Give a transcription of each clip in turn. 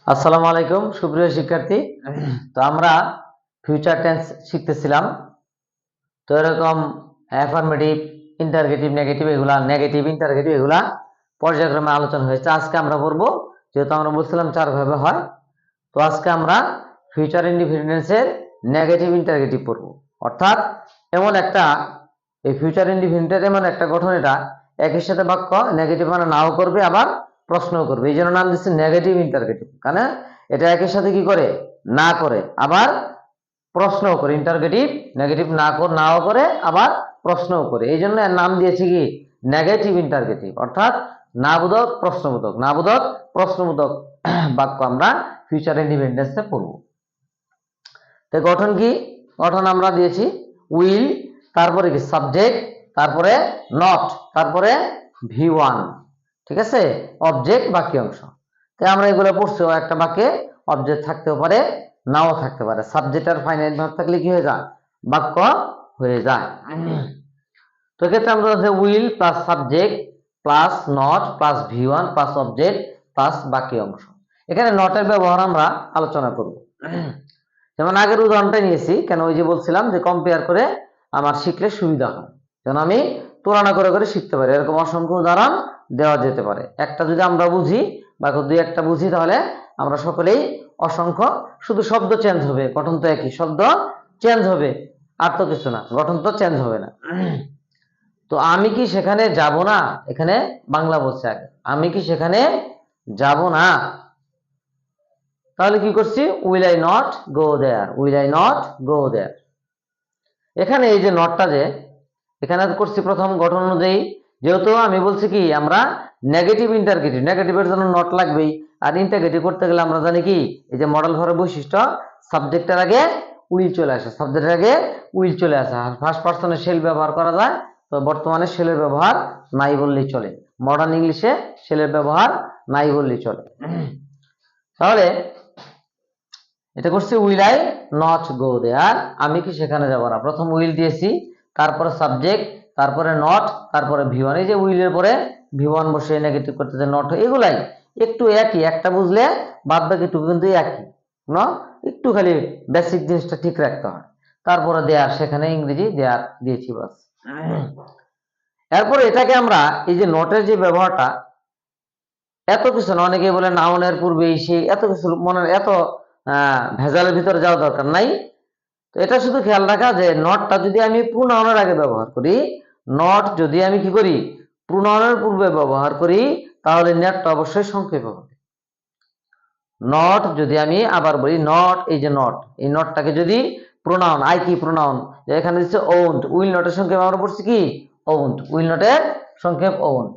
আসসালামু আলাইকুম সুপ্রিয় শিক্ষার্থী। তো আমরা ফিউচার টেন্স শিখতেছিলাম। তো এরকম অ্যাফার্মেটিভ, ইন্টারগেটিভ, নেগেটিভ ইন্টারগেটিভ এগুলা পর্যায়ক্রমে আলোচনা হয়েছে। আজকে আমরা পড়বো, যেহেতু আমরা বলছিলাম 4 ভাবে হয়, তো আজকে আমরা ফিউচার ইনডিফিনিটেন্সের নেগেটিভ ইন্টারগেটিভ পড়বো। অর্থাৎ এমন একটা, এই ফিউচার ইনডিফিনিটের এমন একটা গঠন, এটা একই সাথে বাক্য নেগেটিভ মানে নাও করবে আবার প্রশ্নও করবে, এই জন্য নাম দিচ্ছে নেগেটিভ ইন্টারগেটিভ। কারণ এটা একই সাথে কি করে, না করে আবার প্রশ্নও করে। ইন্টারগেটিভ নেগেটিভ নাও করে আবার প্রশ্নও করে, এই জন্য এর নাম দিয়েছে কি নেগেটিভ ইন্টারগেটিভ। অর্থাৎ নাবোধক প্রশ্নবোধক বাক্য আমরা ফিউচার ইন্ডিপেন্ডেন্সে পড়ব। তো গঠন কি, গঠন আমরা দিয়েছি উইল, তারপরে কি সাবজেক্ট, তারপরে নট, তারপরে V1, ঠিক আছে, অবজেক্ট বাকি অংশ। তাই আমরা এগুলো পড়ছি, একটা বাক্যে অবজেক্ট থাকতেও পারে, নাও থাকতে পারে। সাবজেক্ট আর ফাইনাইট ভার্ব থাকলে কি হয়ে যায়, বাক্য হয়ে যায়। তো এক্ষেত্রে আমরা will plus subject plus not plus V1 plus object plus বাকি অংশ। এখানে নটের ব্যবহার আমরা আলোচনা করব। যেমন আগের উদাহরণটা নিয়েছি, কেন ওই যে বলছিলাম যে কম্পেয়ার করে আমার শিখলে সুবিধা হয়, যেন আমি তুলনা করে করে শিখতে পারি। এরকম অসংখ্য উদাহরণ দেওয়া যেতে পারে। একটা যদি আমরা বুঝি বা দুই একটা বুঝি, তাহলে আমরা সকলেই অসংখ্য, শুধু শব্দ চেঞ্জ হবে, গঠন তো একই, শব্দ চেঞ্জ হবে আর তো কিছু না, গঠন তো চেঞ্জ হবে না। তো আমি কি সেখানে যাব না, এখানে বাংলা বলছে আগে, আমি কি সেখানে যাব না, তাহলে কি করছি, will I not go there, will I not go there. এখানে এই যে নটটা, যে এখানে করছি প্রথম গঠন অনুযায়ী, যেহেতু আমি বলছি কি আমরা নেগেটিভ ইন্টারগেটিভ, নেগেটিভের জন্য নট লাগবেই। আর ইন্টারগেটিভ করতে গেলে আমরা জানি কি, এই যে মডেল ভার্বের বৈশিষ্ট্য, সাবজেক্টের আগে উইল চলে আসে, সাবজেক্টের আগে উইল চলে আসে। আর ফার্স্ট পার্সনে শেল ব্যবহার করা যায়, তো বর্তমানে শেলের ব্যবহার নাই বললেই চলে, মডার্ন ইংলিশে শেলের ব্যবহার নাই বললেই চলে। তাহলে এটা করছি উইল আই নট গো দেয়ার, আমি কি সেখানে যাব না। প্রথম উইল দিয়েছি, তারপরে সাবজেক্ট, তারপরে নট, তারপরে V1। এই যে উইলের পরে V1 বসে নেগেটিভ করতে যে নট, এগুলাই একটু একই, একটা বুঝলে বাদ বাকিটুকু কিন্তু একই, না একটু খালি বেসিক জিনিসটা ঠিক রাখতে হয়। তারপরে দেয়ার, সেখানে ইংরেজি দেয়ার দিয়েছি বাস। এরপরে এটাকে আমরা, এই যে নটের যে ব্যবহারটা, এত কিছু না, অনেকে বলে নাউনের পূর্বে সেই এত কিছু মনে, এত ভেজালের ভিতরে যাওয়া দরকার নাই। তো এটা শুধু খেয়াল রাখা যে নটটা যদি আমি প্রোনাউনের আগে ব্যবহার করি, নট যদি আমি কি করি প্রোনাউনের পূর্বে ব্যবহার করি, তাহলে নেটটা অবশ্যই সংক্ষেপে হবে। নট যদি আমি আবার বলি নট, এই যে নট, এই নটটাকে যদি প্রোনাউন, আই কি প্রোনাউন, এখানে দিচ্ছে ওন্ট, উইল নটের সংক্ষেপ আমরা পড়ছি কি ওন্ট, উইল নটের সংক্ষেপ ওন্ট,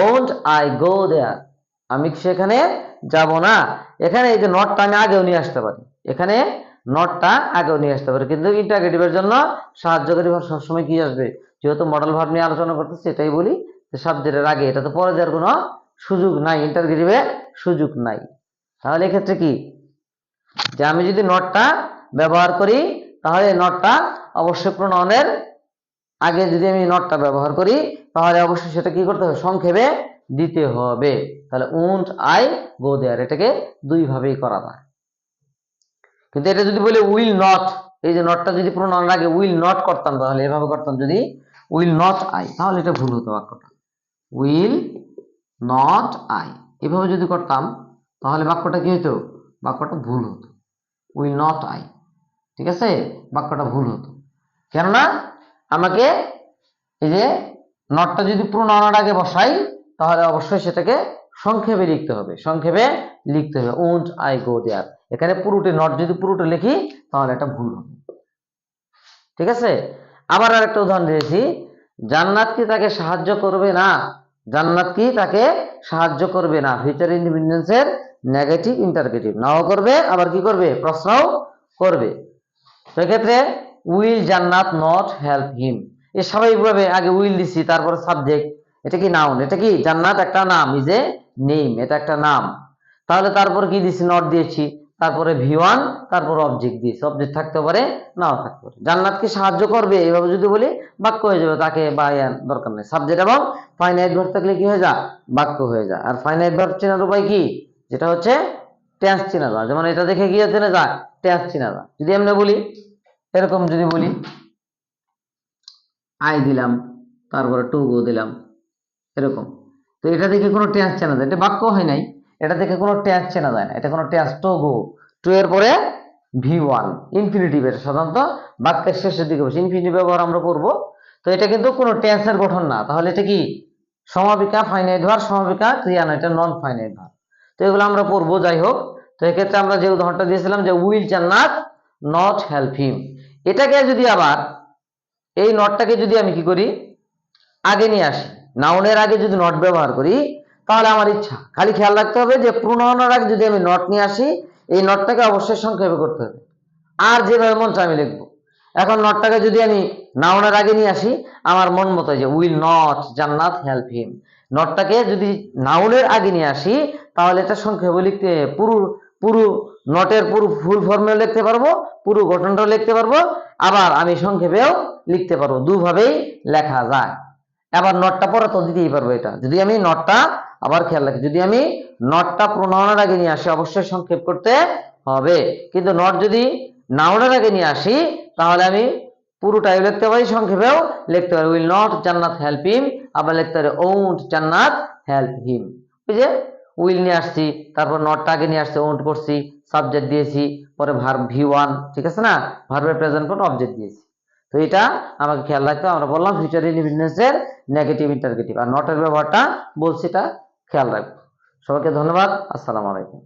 ওন্ট আই গো দেয়ার, আমি সেখানে যাব না। এখানে এই যে নটটা আমি আগেও নিয়ে আসতে পারি, এখানে নটটা আগেও নিয়ে আসতে পারি, কিন্তু ইন্টারগেটিভের জন্য সাহায্যকারী ভার্ব সবসময় কি আসবে, যেহেতু মডেল ভার্ব নিয়ে আলোচনা করতেছি, এটাই বলি যে সাবজেক্টের আগে, এটা তো পরে যাওয়ার কোনো সুযোগ নাই, ইন্টারগেটিভে সুযোগ নাই। তাহলে এক্ষেত্রে কি, যে আমি যদি নটটা ব্যবহার করি, তাহলে নটটা অবশ্যই প্রোনাউনের আগে যদি আমি নটটা ব্যবহার করি, তাহলে অবশ্যই সেটা কি করতে হবে, সংক্ষেপে দিতে হবে। তাহলে উন্ট আই গো দেয়ার, এটাকে দুই ভাবেই করা যায়। কিন্তু এটা যদি বলে উইল নট, এই যে নটটা যদি প্রোনাউনের আগে উইল নট করতাম, তাহলে এভাবে করতাম, যদি উইল নট আই, তাহলে এটা ভুল হতো বাক্যটা, উইল নট আই এভাবে যদি করতাম, তাহলে বাক্যটা কি হতো, বাক্যটা ভুল হতো, উইল নট আই, ঠিক আছে, বাক্যটা ভুল হতো। কেননা আমাকে এই যে নটটা যদি প্রোনাউনের আগে বসাই, তাহলে অবশ্যই সেটাকে সংক্ষেপে লিখতে হবে, সংক্ষেপে লিখতে হবে, ওন্ট আই গো দেয়ার। এখানে পুরোটি নট যদি পুরোটা লিখি, তাহলে এটা ভুল হবে, ঠিক আছে। আবার আর একটা উদাহরণ দিয়েছি, জান্নাত কি তাকে সাহায্য করবে না, জান্নাত কি তাকে সাহায্য করবে না, ফিউচার ইন্ডিপেন্ডেন্সের নেগেটিভ ইন্টারগেটিভ, নাও করবে আবার কি করবে, প্রশ্নও করবে। সেক্ষেত্রে উইল জান্নাত নট হেল্প হিম, এ স্বাভাবিকভাবে আগে উইল দিছি, তারপরে সাবজেক্ট, এটা কি নাউন, এটা কি জান্নাত একটা নাম, ইজ এ নেম, এটা একটা নাম। তাহলে তারপর কি দিছি, নট দিয়েছি, তারপরে V1, তারপর অবজেক্ট দিয়েছি, অবজেক্ট থাকতে পারে নাও থাকতে পারে। জান্নাত কি সাহায্য করবে, এভাবে যদি বলি বাক্য হয়ে যাবে, তাকে বা দরকার নেই। সাবজেক্ট এবং ফাইনাইট ভার্ব থাকলে কি হয়ে যায়, বাক্য হয়ে যায়। আর ফাইনাইট ভার্ব চেনার উপায় কি, যেটা হচ্ছে টেন্স চেনা যায়। যেমন এটা দেখে গিয়ে চেনা যায়, টেন্স চেনা যায়। যদি আমরা বলি এরকম, যদি বলি আই দিলাম, তারপরে টু গো দিলাম, এরকম, তো এটা দেখে কোনো টেন্স চেনা যায়, এটা বাক্য হয় নাই, এটা দেখে কোনো টেন্স চেনা যায় না, এটা কোনো টেন্স। টু গো, টু এর পরে V1 ইনফিনিটিভ, এটা সাধারণত বাক্যের শেষের দিকে বসে ইনফিনিটিভ ব্যবহার আমরা করব। তো এটা কিন্তু কোনো টেন্সের গঠন না, তাহলে এটা কি সমাপিকা ফাইনাইট ভার্ব, সমাপিকা ক্রিয়া না, এটা নন ফাইনাইট ভার্ব। তো এগুলো আমরা পড়বো। যাই হোক, তো এক্ষেত্রে আমরা যে উদাহরণটা দিয়েছিলাম যে উইল জান্নাত নট হেল্প হিম, এটাকে যদি আবার এই নটটাকে যদি আমি কি করি আগে নিয়ে আসি, নাউনের আগে যদি নট ব্যবহার করি, তাহলে আমার ইচ্ছা, খালি খেয়াল রাখতে হবে যে প্রোনাউনের আগে যদি আমি নট নিয়ে আসি, এই নটটাকে অবশ্যই সংক্ষেপে করতে হবে, আর যেভাবে মন চায় আমি লিখবো। এখন নটটাকে যদি আমি নাউনের আগে নিয়ে আসি, আমার মন মতো যে উইল নট জান্নাত হেল্প হিম, নটটাকে যদি নাউনের আগে নিয়ে আসি, তাহলে এটা সংক্ষেপে লিখতে, পুরো পুরো নটের পুরো ফুল ফর্মেও লিখতে পারবো, পুরো গঠনটাও লিখতে পারবো, আবার আমি সংক্ষেপেও লিখতে পারবো, দুভাবেই লেখা যায়। আবার নটটা পরে তো দিতেই পারবো। এটা যদি আমি নটটা আবার খেয়াল রাখি, যদি আমি নটটা প্রোনাউনের আগে নিয়ে আসি, অবশ্যই সংক্ষেপ করতে হবে। কিন্তু নট যদি নাউনের আগে নিয়ে আসি, তাহলে আমি পুরোটাই লিখতে পারি, সংক্ষেপেও লিখতে পারি। উইল নট জান্নাত হেল্প হিম, আবার লিখতে পারি ওন্ট জান্নাত হেল্প হিম। ওই যে উইল নিয়ে আসছি, তারপর নটটা আগে নিয়ে আসছি, ওন্ট করছি, সাবজেক্ট দিয়েছি, পরে ভার্ব V1, ঠিক আছে না, ভার্বের প্রেজেন্ট ফর্ম অবজেক্ট দিয়েছি। তো এটা আমাকে খেয়াল রাখতে হবে। আমরা বললাম ফিউচার ইনডিফিনিটের নেগেটিভ ইন্টারগেটিভ, আর নটের ব্যবহারটা বলছি, এটা খেয়াল রাখবো। সবাইকে ধন্যবাদ। আসসালামু আলাইকুম।